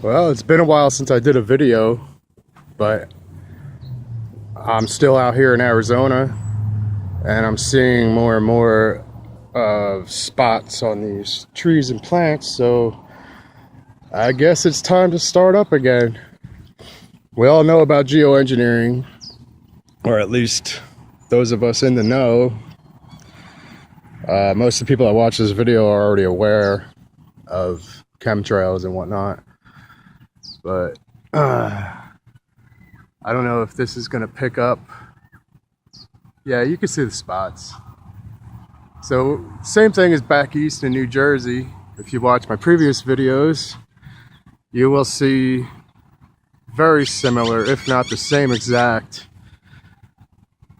Well, it's been a while since I did a video, but I'm still out here in Arizona and I'm seeing more and more spots on these trees and plants, so I guess it's time to start up again. We all know about geoengineering, or at least those of us in the know. Most of the people that watch this video are already aware of chemtrails and whatnot. But I don't know if this is going to pick up. Yeah, you can see the spots. So same thing as back east in New Jersey. If you watch my previous videos, you will see very similar, if not the same exact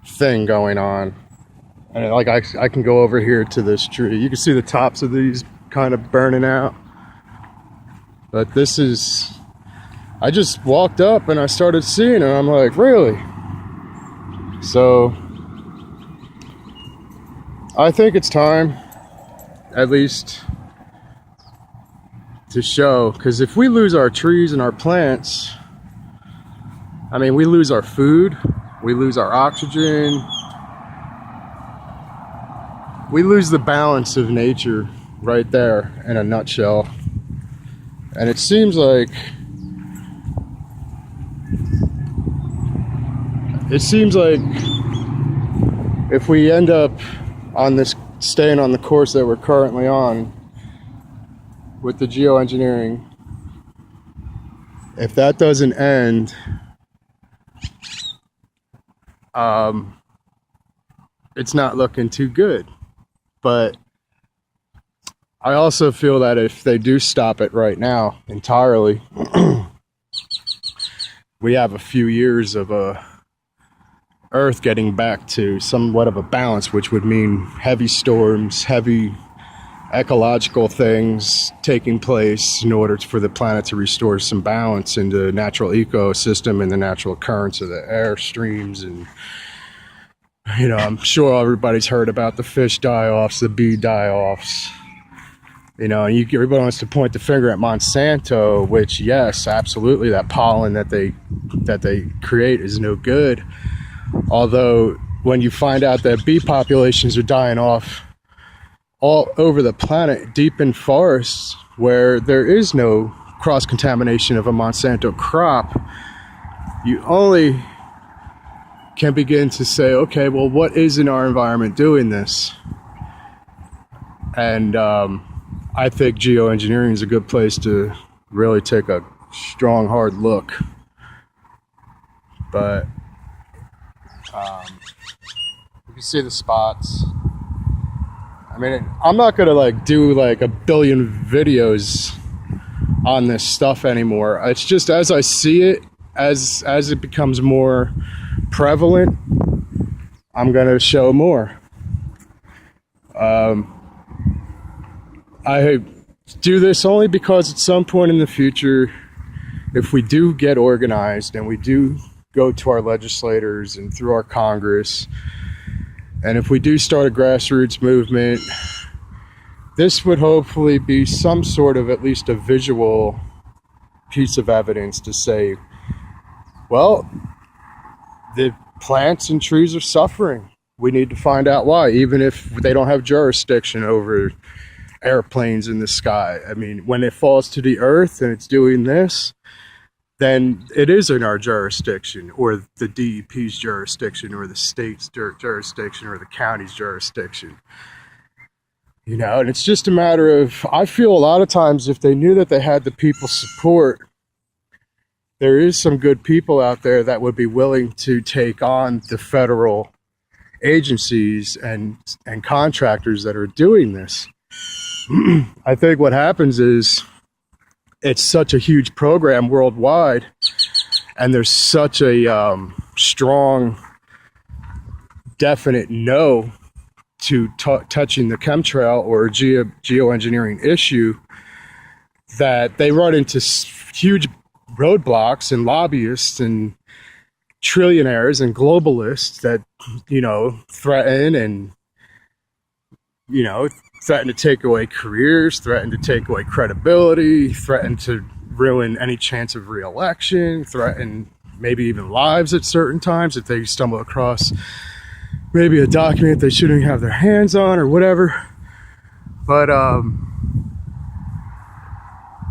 thing going on. And like I can go over here to this tree. You can see the tops of these kind of burning out. But this is, I just walked up and I started seeing it. I'm like, really? So I think it's time, at least, to show, because if we lose our trees and our plants, I mean, we lose our food, we lose our oxygen, we lose the balance of nature right there in a nutshell. And it seems like if we end up on this, staying on the course that we're currently on with the geoengineering, if that doesn't end, it's not looking too good. But I also feel that if they do stop it right now entirely, we have a few years of Earth getting back to somewhat of a balance, which would mean heavy storms, heavy ecological things taking place in order for the planet to restore some balance in the natural ecosystem and the natural currents of the air streams. And you know, I'm sure everybody's heard about the fish die-offs, the bee die-offs. You know, and everybody wants to point the finger at Monsanto, which, yes, absolutely, that pollen that they create is no good. Although, when you find out that bee populations are dying off all over the planet, deep in forests, where there is no cross-contamination of a Monsanto crop, you only can begin to say, okay, well, what is in our environment doing this? And I think geoengineering is a good place to really take a strong, hard look. But you can see the spots. I mean, I'm not gonna like do like a billion videos on this stuff anymore. It's just as I see it, as it becomes more prevalent, I'm gonna show more. I do this only because at some point in the future, if we do get organized and we do go to our legislators and through our Congress, and if we do start a grassroots movement, this would hopefully be some sort of at least a visual piece of evidence to say, well, the plants and trees are suffering. We need to find out why, even if they don't have jurisdiction over airplanes in the sky. I mean, when it falls to the earth and it's doing this, then it is in our jurisdiction, or the DEP's jurisdiction, or the state's jurisdiction, or the county's jurisdiction. You know, and it's just a matter of, I feel a lot of times if they knew that they had the people's support, there is some good people out there that would be willing to take on the federal agencies and contractors that are doing this. I think what happens is it's such a huge program worldwide, and there's such a strong, definite no to touching the chemtrail or geoengineering issue, that they run into huge roadblocks and lobbyists and trillionaires and globalists that, you know, threaten and, you know, threaten to take away careers, threaten to take away credibility, threaten to ruin any chance of re-election, threaten maybe even lives at certain times if they stumble across maybe a document they shouldn't have their hands on or whatever. But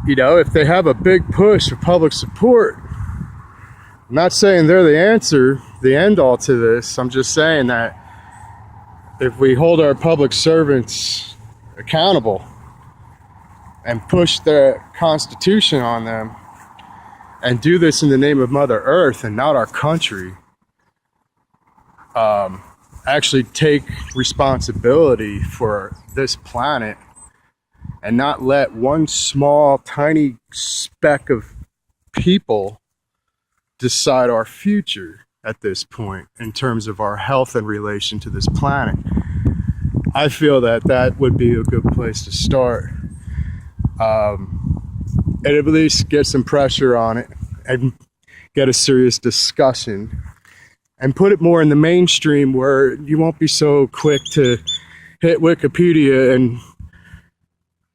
you know, if they have a big push for public support, I'm not saying they're the answer, the end all to this. I'm just saying that if we hold our public servants accountable and push the Constitution on them and do this in the name of Mother Earth and not our country, actually take responsibility for this planet and not let one small, tiny speck of people decide our future at this point in terms of our health in relation to this planet. I feel that that would be a good place to start. And at least get some pressure on it and get a serious discussion and put it more in the mainstream where you won't be so quick to hit Wikipedia and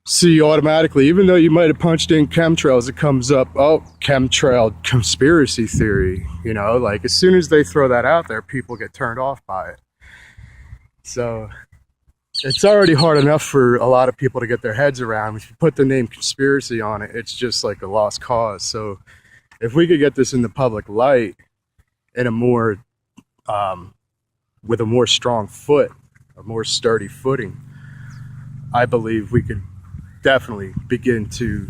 see automatically, even though you might have punched in chemtrails, it comes up, oh, chemtrail conspiracy theory. You know, like as soon as they throw that out there, people get turned off by it. So it's already hard enough for a lot of people to get their heads around. If you put the name conspiracy on it, it's just like a lost cause. So if we could get this in the public light in a more, with a more strong foot, a more sturdy footing, I believe we could definitely begin to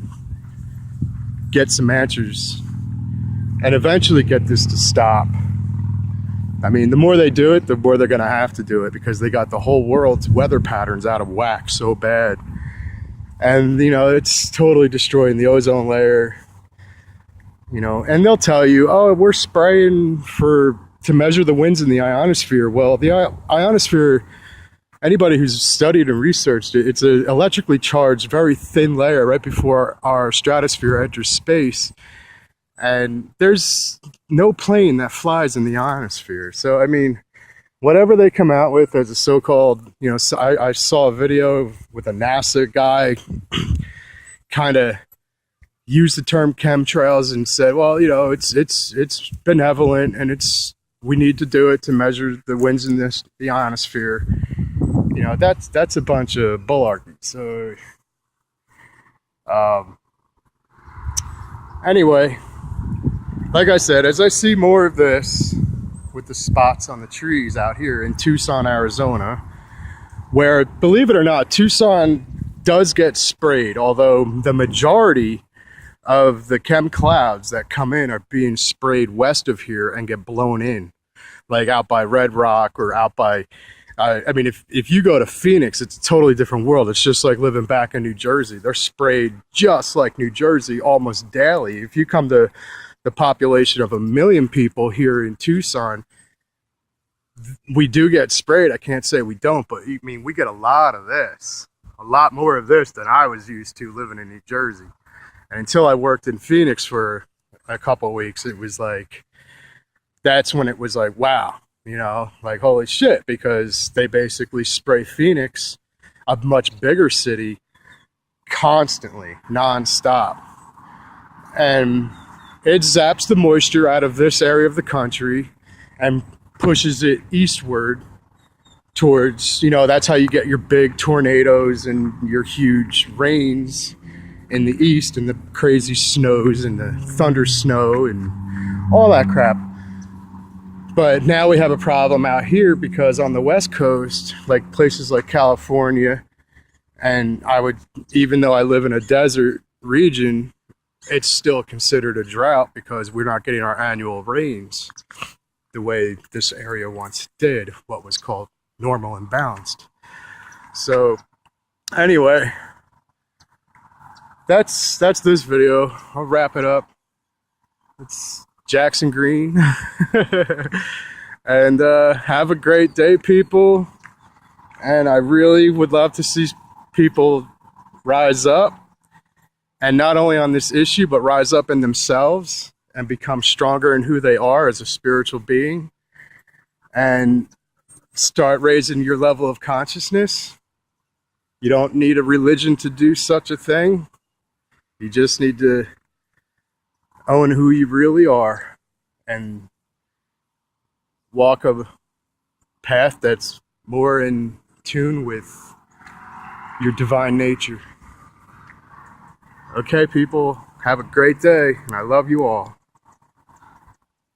get some answers and eventually get this to stop. I mean, the more they do it, the more they're going to have to do it because they got the whole world's weather patterns out of whack so bad. And, you know, it's totally destroying the ozone layer, you know, and they'll tell you, oh, we're spraying to measure the winds in the ionosphere. Well, the ionosphere, anybody who's studied and researched it, it's an electrically charged, very thin layer right before our stratosphere enters space. And there's no plane that flies in the ionosphere. So, I mean, whatever they come out with as a so-called, you know, I saw a video with a NASA guy kind of used the term chemtrails and said, well, you know, it's benevolent and we need to do it to measure the winds in the ionosphere. You know, that's a bunch of bullarchy. So, anyway, like I said, as I see more of this with the spots on the trees out here in Tucson, Arizona, where, believe it or not, Tucson does get sprayed, although the majority of the chem clouds that come in are being sprayed west of here and get blown in, like out by Red Rock or out by, I mean, if you go to Phoenix, it's a totally different world. It's just like living back in New Jersey. They're sprayed just like New Jersey almost daily. If you come to the population of 1 million people here in Tucson, we do get sprayed. I can't say we don't, but I mean, we get a lot of this, a lot more of this than I was used to living in New Jersey. And until I worked in Phoenix for a couple of weeks, it was like, that's when it was like, wow, you know, like, holy shit, because they basically spray Phoenix, a much bigger city, constantly, nonstop. And it zaps the moisture out of this area of the country and pushes it eastward towards, you know, that's how you get your big tornadoes and your huge rains in the east and the crazy snows and the thunder snow and all that crap. But now we have a problem out here because on the West Coast, like places like California, and even though I live in a desert region, it's still considered a drought because we're not getting our annual rains the way this area once did, what was called normal and balanced. So anyway, that's this video. I'll wrap it up. It's Jackson Green. And have a great day, people. And I really would love to see people rise up. And not only on this issue, but rise up in themselves and become stronger in who they are as a spiritual being. And start raising your level of consciousness. You don't need a religion to do such a thing. You just need to own who you really are and walk a path that's more in tune with your divine nature. Okay, people, have a great day, and I love you all.